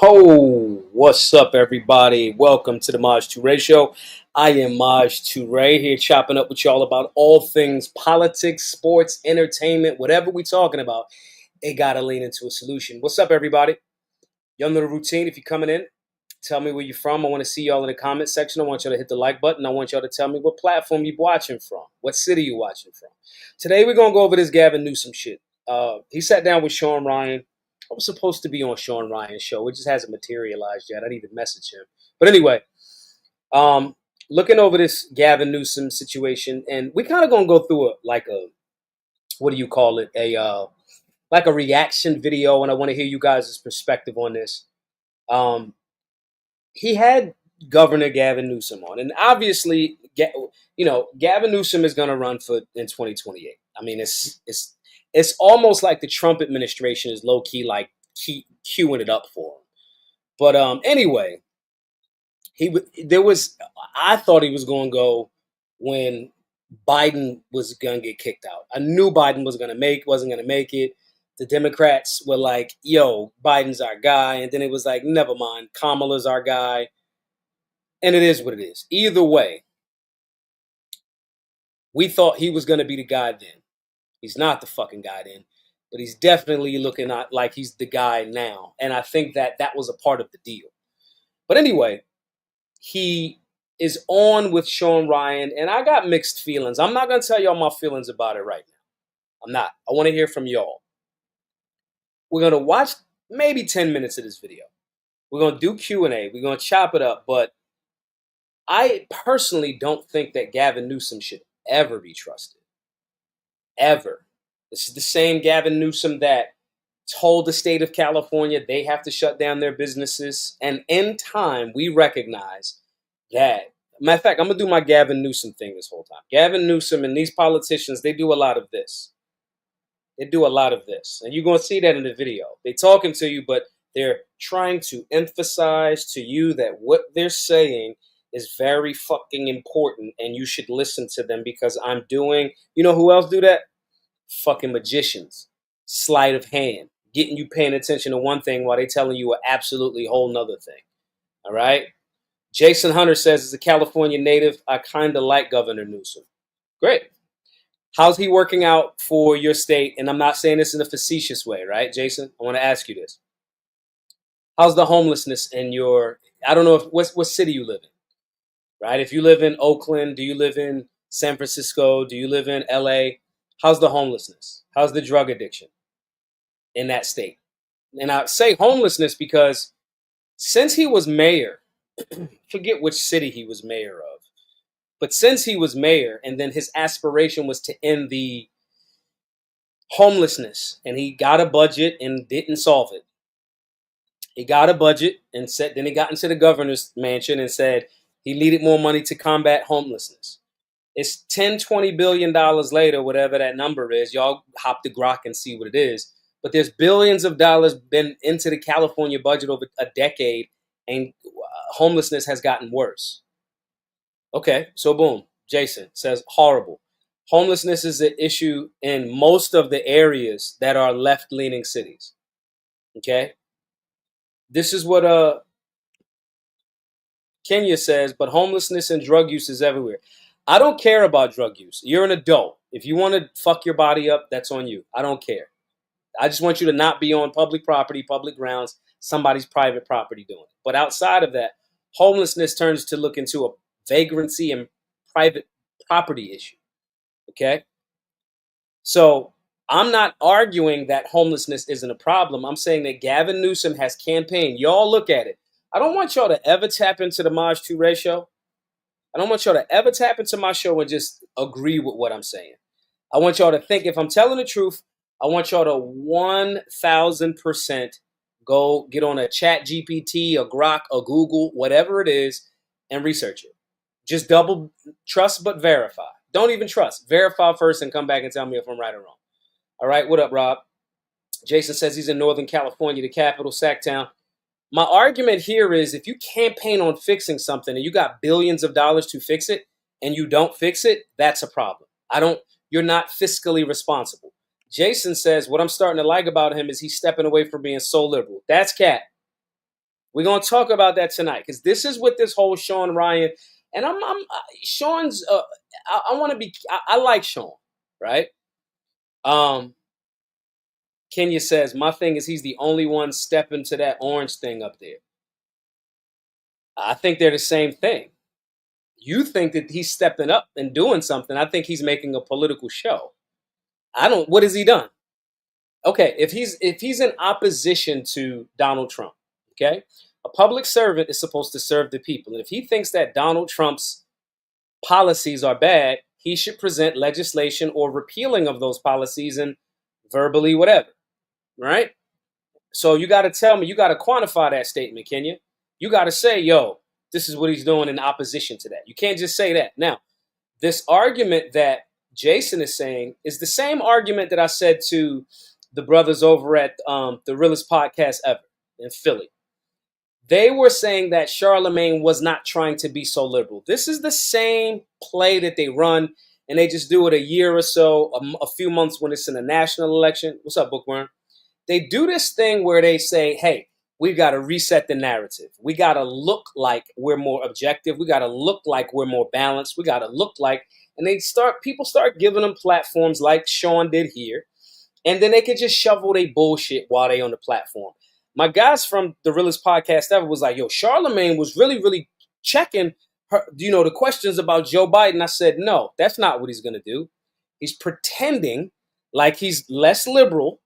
Ho, what's up, everybody? Welcome to the Maj Toure Show. I am Maj Toure here, chopping up with y'all about all things politics, sports, entertainment, whatever we're talking about. It gotta lean into a solution. What's up, everybody? Y'all know the routine. If you're coming in, tell me where you're from. I want to see y'all in the comment section. I want y'all to hit the like button. I want y'all to tell me what platform you're watching from, what city you're watching from. Today, we're gonna go over this Gavin Newsom shit. He sat down with Shawn Ryan. I was supposed to be on Shawn Ryan Show. It just hasn't materialized yet. I need to message him. But anyway, looking over this Gavin Newsom situation, and we kind of gonna go through what do you call it? Like a reaction video, and I want to hear you guys' perspective on this. He had Governor Gavin Newsom on, and obviously, Gavin Newsom is gonna run for in 2028. I mean, it's almost like the Trump administration is low key like queuing it up for him. But anyway, I thought he was going to go when Biden was going to get kicked out. I knew Biden wasn't going to make it. The Democrats were like, "Yo, Biden's our guy," and then it was like, "Never mind, Kamala's our guy," and it is what it is. Either way, we thought he was going to be the guy then. He's not the fucking guy then, but he's definitely looking like he's the guy now. And I think that was a part of the deal. But anyway, he is on with Shawn Ryan, and I got mixed feelings. I'm not going to tell y'all my feelings about it right now. I'm not. I want to hear from y'all. We're going to watch maybe 10 minutes of this video. We're going to do Q&A. We're going to chop it up. But I personally don't think that Gavin Newsom should ever be trusted. Ever. This is the same Gavin Newsom that told the state of California they have to shut down their businesses. And in time, we recognize that. Matter of fact, I'm going to do my Gavin Newsom thing this whole time. Gavin Newsom and these politicians, they do a lot of this. They do a lot of this. And you're going to see that in the video. They're talking to you, but they're trying to emphasize to you that what they're saying is very fucking important, and you should listen to them because I'm doing, you know who else do that? Fucking magicians. Sleight of hand. Getting you paying attention to one thing while they telling you an absolutely whole nother thing. All right? Jason Hunter says, as a California native, I kind of like Governor Newsom. Great. How's he working out for your state? And I'm not saying this in a facetious way, right, Jason? I want to ask you this. How's the homelessness in your, I don't know what city you live in. Right? If you live in Oakland, do you live in San Francisco? Do you live in LA? How's the homelessness? How's the drug addiction in that state? And I say homelessness because since he was mayor, forget which city he was mayor of, but since he was mayor and then his aspiration was to end the homelessness, and he got a budget and didn't solve it. He got a budget and then he got into the governor's mansion and said, he needed more money to combat homelessness. It's $10-20 billion later, whatever that number is. Y'all hop the grok and see what it is. But there's billions of dollars been into the California budget over a decade, and homelessness has gotten worse. Okay, so boom. Jason says, horrible. Homelessness is an issue in most of the areas that are left-leaning cities. Okay? This is what Kenya says, but homelessness and drug use is everywhere. I don't care about drug use. You're an adult. If you want to fuck your body up, that's on you. I don't care. I just want you to not be on public property, public grounds, somebody's private property doing it. But outside of that, homelessness turns to look into a vagrancy and private property issue. Okay? So I'm not arguing that homelessness isn't a problem. I'm saying that Gavin Newsom has campaigned. Y'all look at it. I don't want y'all to ever tap into the Maj Toure Show. I don't want y'all to ever tap into my show and just agree with what I'm saying. I want y'all to think, if I'm telling the truth, I want y'all to 1,000% go get on a Chat GPT, a Grok, a Google, whatever it is, and research it. Just double trust but verify. Don't even trust. Verify first and come back and tell me if I'm right or wrong. All right, what up, Rob? Jason says he's in Northern California, the capital, Sacktown. My argument here is, if you campaign on fixing something and you got billions of dollars to fix it and you don't fix it, that's a problem. You're not fiscally responsible. Jason says, what I'm starting to like about him is he's stepping away from being so liberal. That's cat. We're gonna talk about that tonight because this is what this whole Shawn Ryan and Shawn's. I want to be. I like Shawn, right? Um, Kenya says my thing is he's the only one stepping to that orange thing up there. I think they're the same thing. You think that he's stepping up and doing something. I think he's making a political show. I don't. What has he done? Okay, if he's in opposition to Donald Trump, okay, a public servant is supposed to serve the people, and if he thinks that Donald Trump's policies are bad, he should present legislation or repealing of those policies and verbally whatever, right? So you got to tell me, you got to quantify that statement, Kenya. You got to say, yo, this is what he's doing in opposition to that. You can't just say that. Now, this argument that Jason is saying is the same argument that I said to the brothers over at the realest podcast ever in Philly. They were saying that Charlemagne was not trying to be so liberal. This is the same play that they run, and they just do it a year or so, a few months when it's in a national election. What's up, Bookworm? They do this thing where they say, hey, we got to reset the narrative. We got to look like we're more objective. We got to look like we're more balanced. We got to look like, and people start giving them platforms like Shawn did here. And then they could just shovel their bullshit while they on the platform. My guys from the realest podcast ever was like, yo, Charlemagne was really, really checking her, the questions about Joe Biden. I said, no, that's not what he's going to do. He's pretending like he's less liberal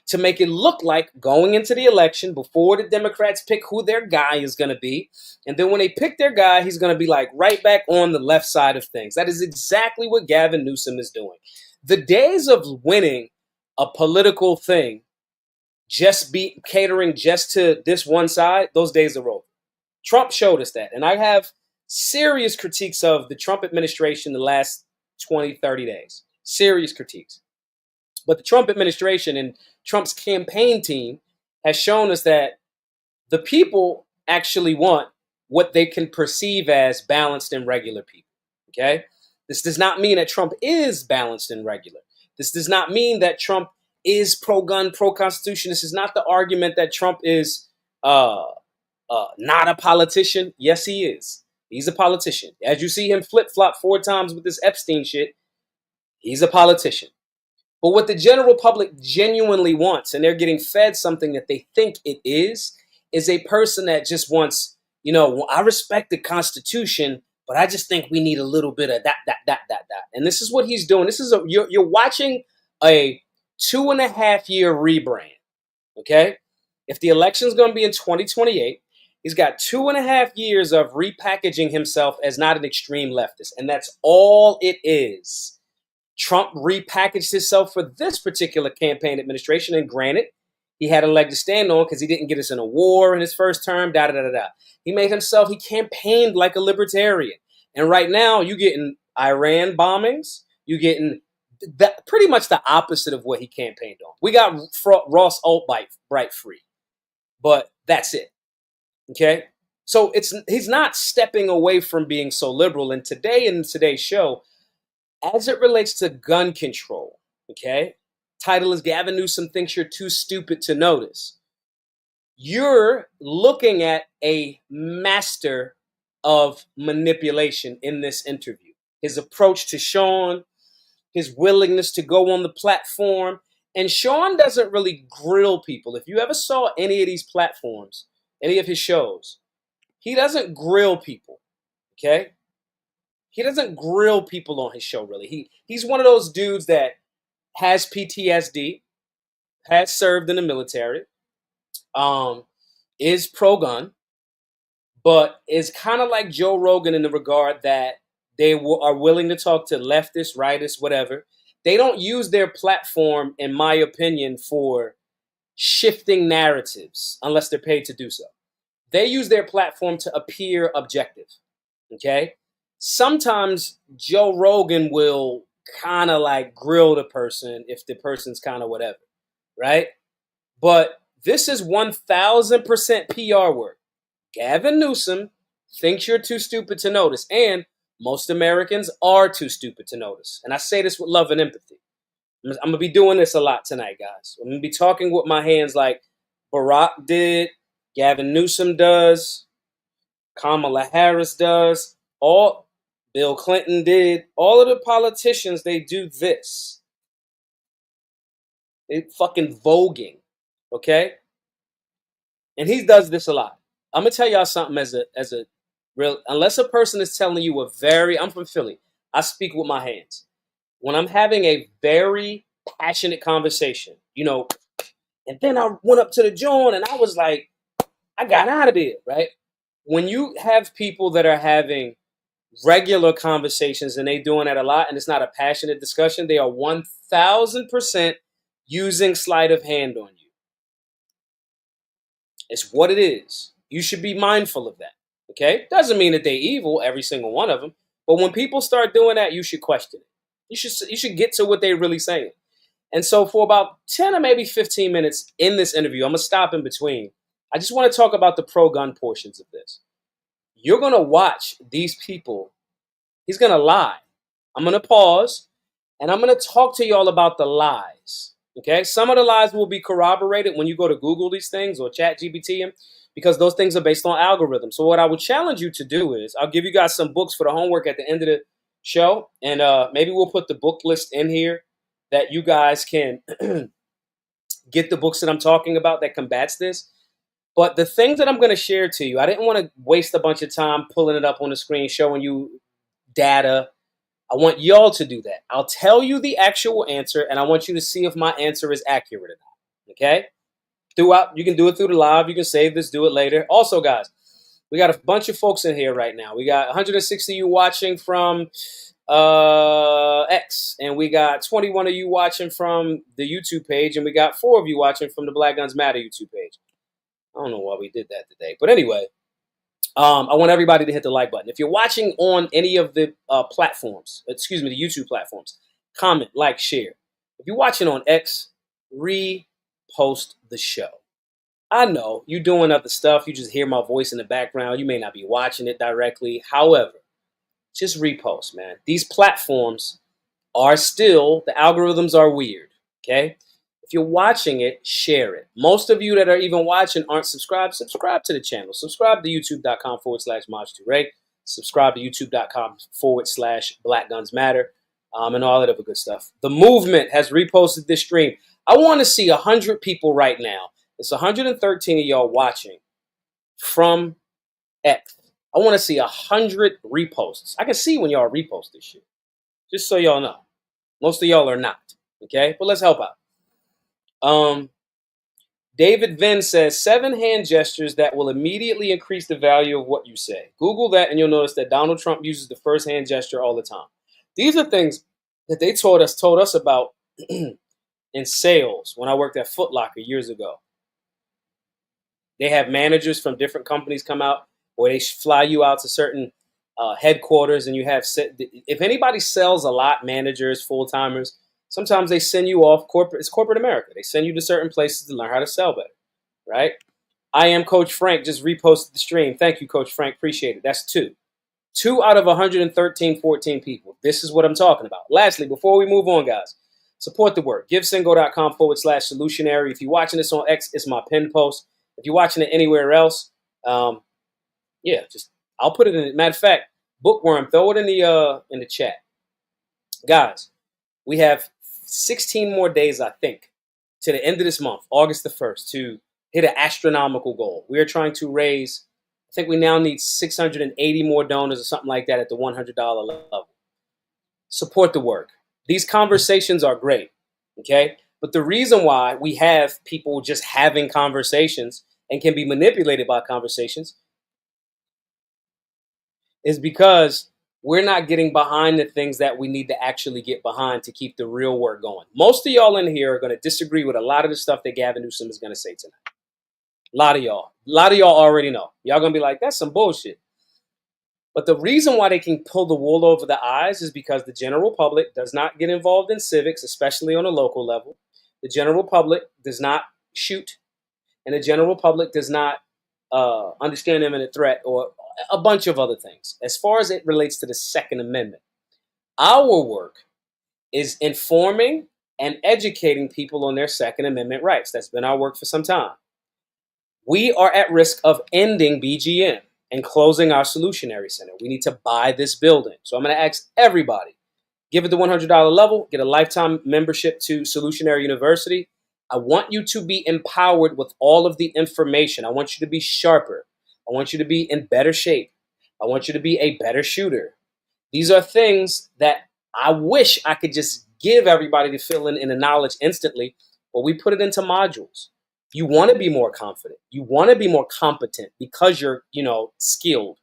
to make it look like going into the election before the Democrats pick who their guy is going to be. And then when they pick their guy, he's going to be like right back on the left side of things. That is exactly what Gavin Newsom is doing. The days of winning a political thing, catering just to this one side, those days are over. Trump showed us that. And I have serious critiques of the Trump administration the last 20, 30 days. Serious critiques. But the Trump administration and Trump's campaign team has shown us that the people actually want what they can perceive as balanced and regular people. Okay? This does not mean that Trump is balanced and regular. This does not mean that Trump is pro-gun, pro-constitution. This is not the argument that Trump is not a politician. Yes, he is. He's a politician. As you see him flip-flop 4 times with this Epstein shit, he's a politician. But what the general public genuinely wants, and they're getting fed something that they think it is a person that just wants, I respect the Constitution, but I just think we need a little bit of that. And this is what he's doing. You're watching a 2.5-year rebrand, okay? If the election's going to be in 2028, he's got 2.5 years of repackaging himself as not an extreme leftist, and that's all it is. Trump repackaged himself for this particular campaign administration, and granted, he had a leg to stand on because he didn't get us in a war in his first term, He campaigned like a libertarian. And right now, you're getting Iran bombings. You're getting pretty much the opposite of what he campaigned on. We got Ross Ulbright free, but that's it. Okay? So he's not stepping away from being so liberal. And today, in today's show, as it relates to gun control, okay? Title is Gavin Newsom Thinks You're Too Stupid to Notice. You're looking at a master of manipulation in this interview. His approach to Shawn, his willingness to go on the platform. And Shawn doesn't really grill people. If you ever saw any of these platforms, any of his shows, he doesn't grill people, okay? He doesn't grill people on his show, really. He's one of those dudes that has PTSD, has served in the military, is pro-gun, but is kind of like Joe Rogan in the regard that they are willing to talk to leftists, rightists, whatever. They don't use their platform, in my opinion, for shifting narratives unless they're paid to do so. They use their platform to appear objective, okay? Sometimes Joe Rogan will kind of like grill the person if the person's kind of whatever, right? But this is 1,000% PR work. Gavin Newsom thinks you're too stupid to notice, and most Americans are too stupid to notice. And I say this with love and empathy. I'm going to be doing this a lot tonight, guys. I'm going to be talking with my hands like Barack did, Gavin Newsom does. Kamala Harris does. Bill Clinton did. All of the politicians, they do this. They fucking voguing. Okay? And he does this a lot. I'm gonna tell y'all something as a real, unless a person is telling you I'm from Philly. I speak with my hands. When I'm having a very passionate conversation, and then I went up to the joint and I was like, I got out of there, right? When you have people that are having regular conversations and they doing that a lot and it's not a passionate discussion, they are 1000% using sleight of hand on you. It's what it is. You should be mindful of that. Okay? Doesn't mean that they're evil, every single one of them. But when people start doing that, you should question it. You should get to what they're really saying. And so for about 10 or maybe 15 minutes in this interview, I'm going to stop in between. I just want to talk about the pro-gun portions of this. You're going to watch these people. He's going to lie. I'm going to pause, and I'm going to talk to y'all about the lies. Okay? Some of the lies will be corroborated when you go to Google these things or chat GPT them, because those things are based on algorithms. So what I would challenge you to do is, I'll give you guys some books for the homework at the end of the show, and maybe we'll put the book list in here that you guys can get the books that I'm talking about that combats this. But the things that I'm going to share to you, I didn't want to waste a bunch of time pulling it up on the screen, showing you data. I want y'all to do that. I'll tell you the actual answer, and I want you to see if my answer is accurate or not. Okay? You can do it through the live. You can save this, do it later. Also, guys, we got a bunch of folks in here right now. We got 160 of you watching from X, and we got 21 of you watching from the YouTube page, and we got 4 of you watching from the Black Guns Matter YouTube page. I don't know why we did that today, but anyway, I want everybody to hit the like button. If you're watching on any of the platforms, the YouTube platforms, comment, like, share. If you're watching on X, repost the show. I know you're doing other stuff. You just hear my voice in the background. You may not be watching it directly. However, just repost, man. These platforms are still, the algorithms are weird, okay? If you're watching it, share it. Most of you that are even watching aren't subscribed. Subscribe to the channel. Subscribe to youtube.com/Maj2Ray. Subscribe to youtube.com/Black Guns Matter, and all that other good stuff. The movement has reposted this stream. I want to see 100 people right now. It's 113 of y'all watching from X. I want to see 100 reposts. I can see when y'all repost this shit. Just so y'all know. Most of y'all are not. Okay? But let's help out. David Venn says 7 hand gestures that will immediately increase the value of what you say. Google that and you'll notice that Donald Trump uses the first hand gesture all the time. These are things that they told us about in sales when I worked at Foot Locker years ago. They have managers from different companies come out, or they fly you out to certain headquarters, and you have if anybody sells a lot, managers, full-timers, sometimes they send you off it's corporate America. They send you to certain places to learn how to sell better, right? I am Coach Frank, just reposted the stream. Thank you, Coach Frank. Appreciate it. That's 2. 2 out of 14 people. This is what I'm talking about. Lastly, before we move on, guys, support the work. GiveSingo.com/Solutionary. If you're watching this on X, it's my pinned post. If you're watching it anywhere else, I'll put it in. Matter of fact, Bookworm, throw it in the chat, guys. We have 16 more days, I think, to the end of this month, August the 1st, to hit an astronomical goal. We are trying to raise, I think we now need 680 more donors or something like that at the $100 level. Support the work. These conversations are great, okay? But the reason why we have people just having conversations and can be manipulated by conversations is because we're not getting behind the things that we need to actually get behind to keep the real work going. Most of y'all in here are going to disagree with a lot of the stuff that Gavin Newsom is going to say tonight. A lot of y'all already know. Y'all going to be like, that's some bullshit. But the reason why they can pull the wool over the eyes is because the general public does not get involved in civics, especially on a local level. The general public does not shoot, and the general public does not understand imminent threat or a bunch of other things. As far as it relates to the Second Amendment, our work is informing and educating people on their Second Amendment rights. That's been our work for some time. We are at risk of ending BGM and closing our Solutionary Center. We need to buy this building. So I'm going to ask everybody, give it the $100 level, get a lifetime membership to Solutionary University. I want you to be empowered with all of the information. I want you to be sharper. I want you to be in better shape. I want you to be a better shooter. These are things that I wish I could just give everybody to fill in the knowledge instantly, but we put it into modules. You want to be more confident. You want to be more competent because you're, skilled.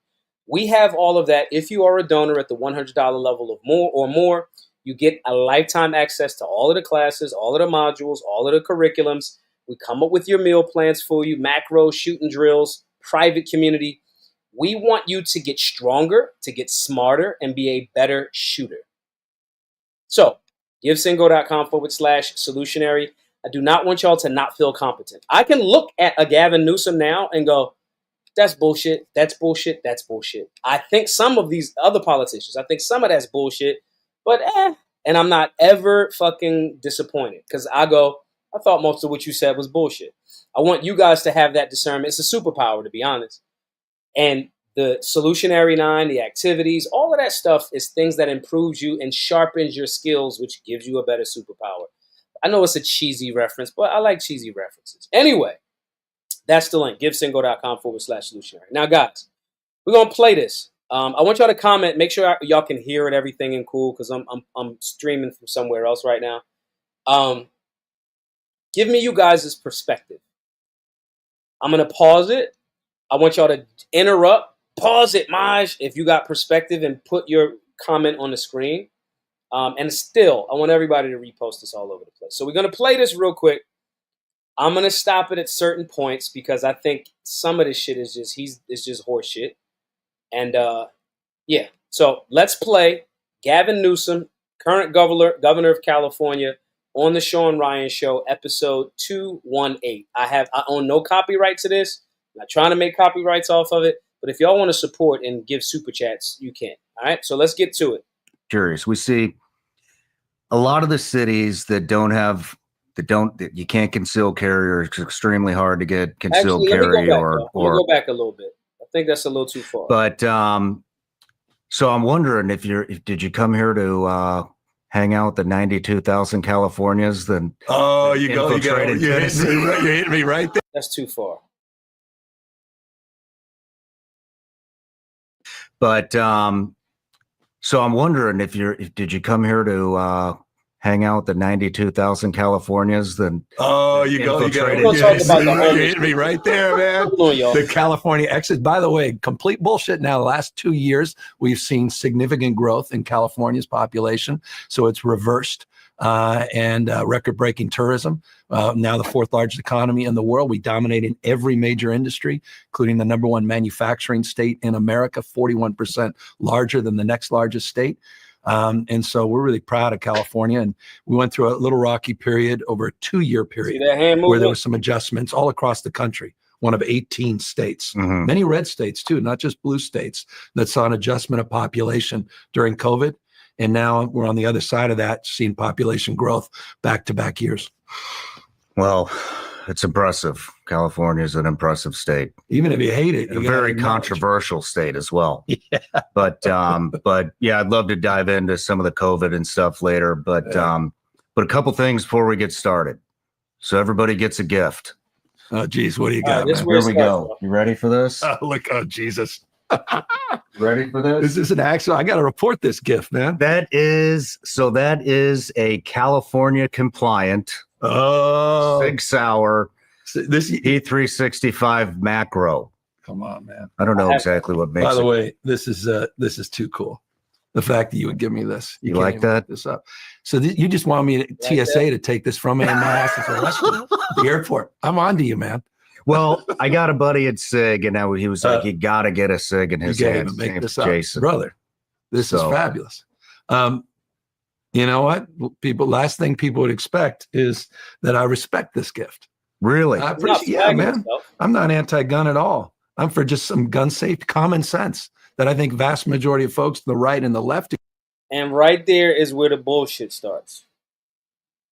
We have all of that. If you are a donor at the $100 level of more, you get a lifetime access to all of the classes, all of the modules, all of the curriculums. We come up with your meal plans for you, macros, shooting drills, private community. We want you to get stronger, to get smarter, and be a better shooter. So, givesingo.com/solutionary. I do not want y'all to not feel competent. I can look at a Gavin Newsom now and go, that's bullshit, that's bullshit, that's bullshit. I think some of these other politicians, I think some of that's bullshit, but and I'm not ever fucking disappointed because I thought most of what you said was bullshit. I want you guys to have that discernment. It's a superpower, to be honest. And the Solutionary 9, the activities, all of that stuff is things that improves you and sharpens your skills, which gives you a better superpower. I know it's a cheesy reference, but I like cheesy references. Anyway, that's the link, givesingo.com/solutionary. Now, guys, we're going to play this. I want y'all to comment. Make sure y'all can hear it, everything, and cool, because I'm streaming from somewhere else right now. Give me you guys' perspective. I'm going to pause it. I want y'all to interrupt. Pause it, Maj, if you got perspective, and put your comment on the screen. And still, I want everybody to repost this all over the place. So we're going to play this real quick. I'm going to stop it at certain points because I think some of this shit is just horse shit. And yeah, so let's play Gavin Newsom, current governor of California, on the Shawn Ryan Show, episode 218. I own no copyright to this. I'm not trying to make copyrights off of it, but if y'all want to support and give super chats, you can. All right, so let's get to it. Curious. We see a lot of the cities that you can't conceal carry, or it's extremely hard to get concealed carry. Go back a little bit. I think that's a little too far. But so I'm wondering did you come here to hang out with the 92,000 Californians? Then you're hitting me right there. That's too far. But so I'm wondering did you come here to hang out with the 92,000 Californians? Then you're hitting me right there, man. The California exit. By the way, complete bullshit. Now, the last 2 years, we've seen significant growth in California's population, so it's reversed. And record-breaking tourism. Now the fourth largest economy in the world. We dominate in every major industry, including the number one manufacturing state in America, 41% larger than the next largest state. And so we're really proud of California. And we went through a little rocky period over a 2-year period where there were some adjustments all across the country. One of 18 states, many red states too, not just blue states, that saw an adjustment of population during COVID. And now we're on the other side of that, seeing population growth back-to-back years. Well, it's impressive. California is an impressive state. Even if you hate it. A very controversial state as well. Yeah. But yeah, I'd love to dive into some of the COVID and stuff later. But a couple things before we get started. So everybody gets a gift. Oh, geez, what do you got, man? Here we go. You ready for this? Oh, Jesus. Ready for this? This is an actual. I got to report this gift, man. That is a California compliant Sig Sauer this E365 macro. Come on, man. I don't know exactly what makes it. By the way, this is too cool. The fact that you would give me this. You like that? This up. So you just want me to TSA to take this from me and my ass to the airport. I'm on to you, man. Well, I got a buddy at SIG, and now he was like, "You got to get a SIG in his hands." Make this up, Jason, brother. This is fabulous. You know what? Last thing people would expect is that I respect this gift. Really? I appreciate. Yeah, man. I'm not anti-gun at all. I'm for just some gun safety, common sense that I think vast majority of folks on the right and the left. And right there is where the bullshit starts.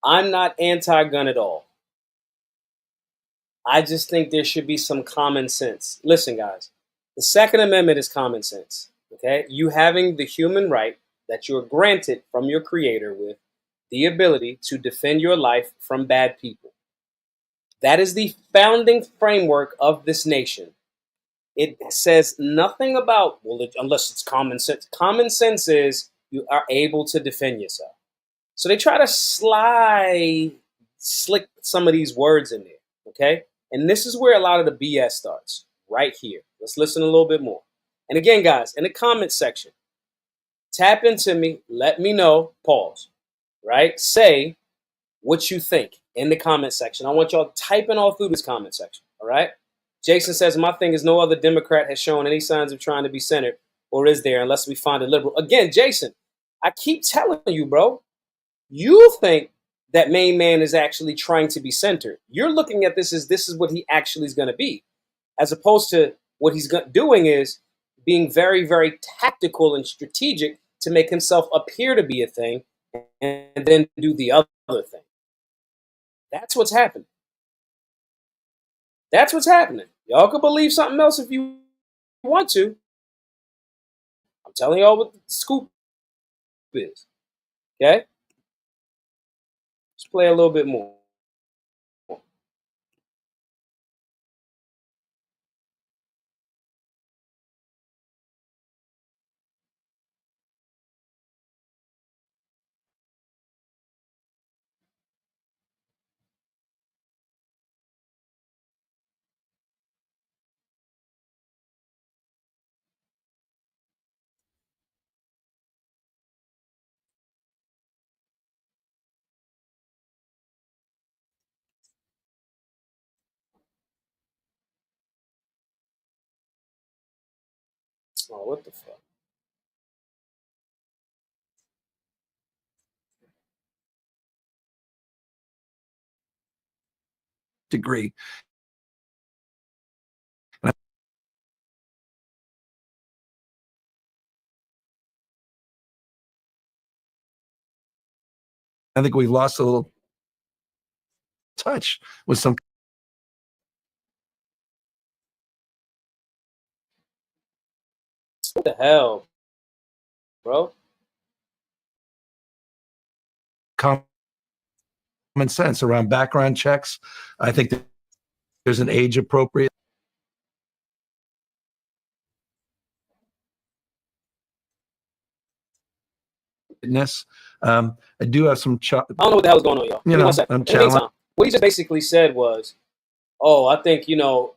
I'm not anti-gun at all. I just think there should be some common sense. Listen, guys, the Second Amendment is common sense. Okay, you having the human right that you're granted from your Creator with the ability to defend your life from bad people. That is the founding framework of this nation. It says nothing about, well, unless it's common sense. Common sense is you are able to defend yourself. So they try to slick some of these words in there, okay? And this is where a lot of the BS starts, right here. Let's listen a little bit more. And again, guys, in the comment section, tap into me, let me know, pause, right? Say what you think in the comment section. I want y'all typing all through this comment section, all right? Jason says, my thing is no other Democrat has shown any signs of trying to be centered, or is there, unless we find a liberal. Again, Jason, I keep telling you, bro, you think that main man is actually trying to be centered. You're looking at this as this is what he actually is going to be, as opposed to what he's doing is being very, very tactical and strategic to make himself appear to be a thing and then do the other thing. That's what's happening. That's what's happening. Y'all can believe something else if you want to. I'm telling y'all what the scoop is. Okay? Let's play a little bit more. Oh, what the fuck? Degree. I think we lost a little touch with some. What the hell, bro? Common sense around background checks. I think that there's an age appropriate. I do have some. I don't know what the hell is going on, y'all. You know, I'm challenged. What he just basically said was, "Oh, I think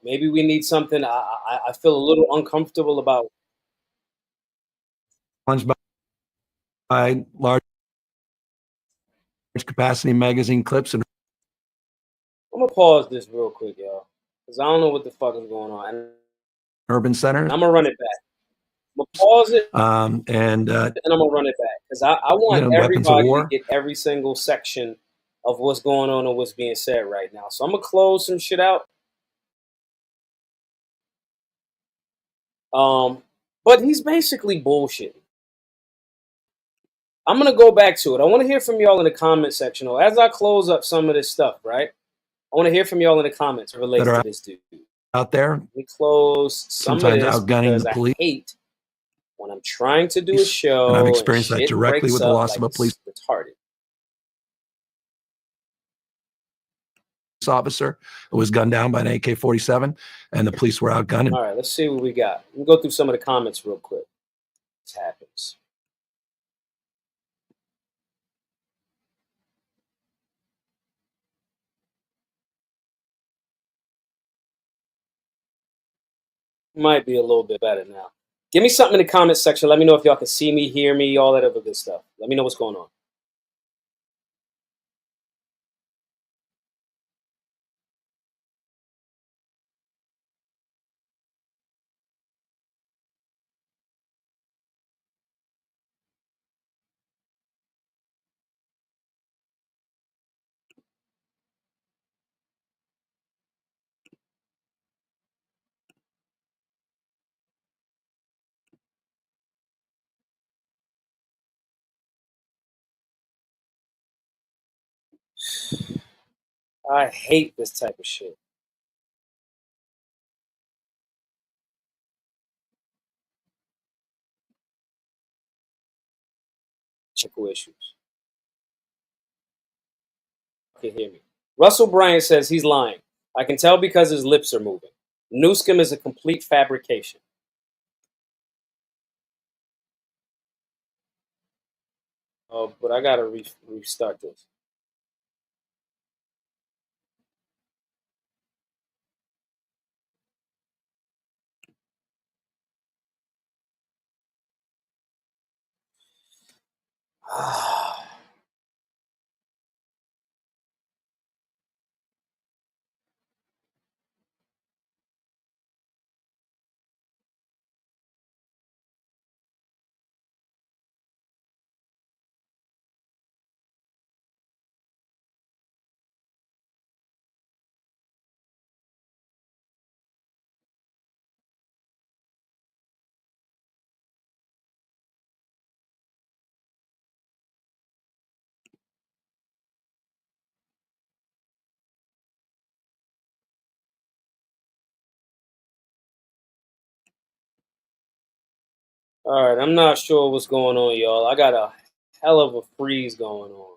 maybe we need something. I feel a little uncomfortable about." By large capacity magazine clips and. I'm gonna pause this real quick, y'all, because I don't know what the fuck is going on. Urban centers. I'm gonna run it back. I'm gonna pause it, and I'm gonna run it back because I want everybody to get every single section of what's going on and what's being said right now. So I'm gonna close some shit out. But he's basically bullshitting. I'm gonna go back to it. I want to hear from y'all in the comment section, or as I close up some of this stuff, right? I want to hear from y'all in the comments related to this dude out there. Let me close some sometimes of this outgunning the police. I hate when I'm trying to do a show. And I've experienced that directly with the loss of a police retarded officer who was gunned down by an AK-47, and the police were outgunned. All right, let's see what we got. We'll go through some of the comments real quick. This happens. Might be a little bit better now. Give me something in the comment section. Let me know if y'all can see me, hear me, all that other good stuff. Let me know what's going on. I hate this type of shit. Technical issues. Okay, hear me. Russell Bryan says he's lying. I can tell because his lips are moving. Newsom is a complete fabrication. Oh, but I gotta restart this. All right, I'm not sure what's going on, y'all. I got a hell of a freeze going on.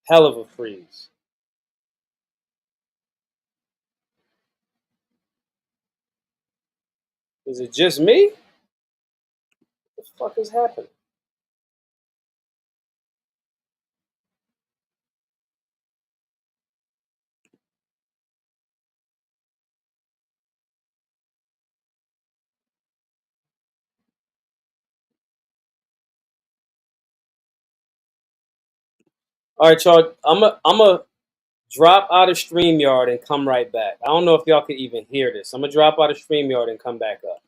Hell of a freeze. Is it just me? What the fuck is happening? All right, y'all. I'm a drop out of StreamYard and come right back. I don't know if y'all can even hear this. I'm gonna drop out of StreamYard and come back up.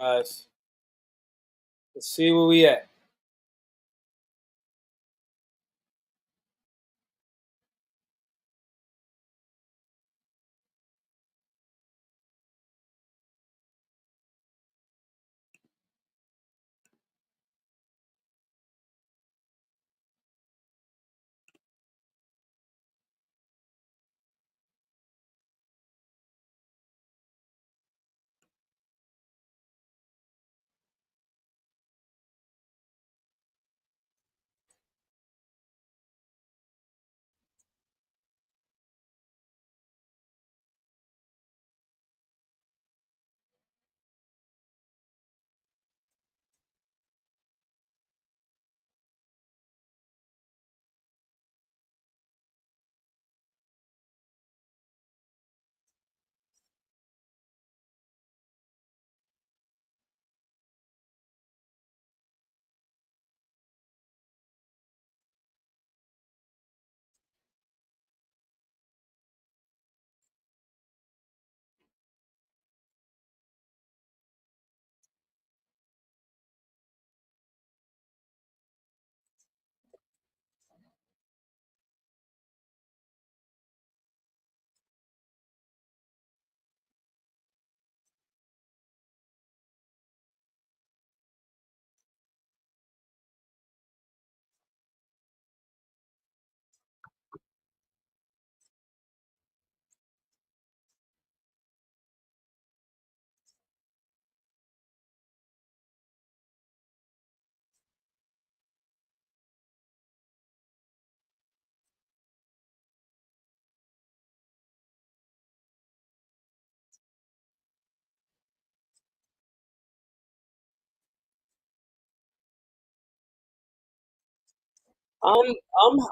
Guys, let's see where we at.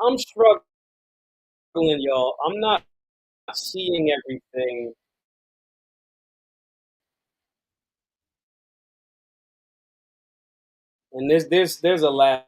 I'm struggling, y'all. I'm not seeing everything. And there's a lag.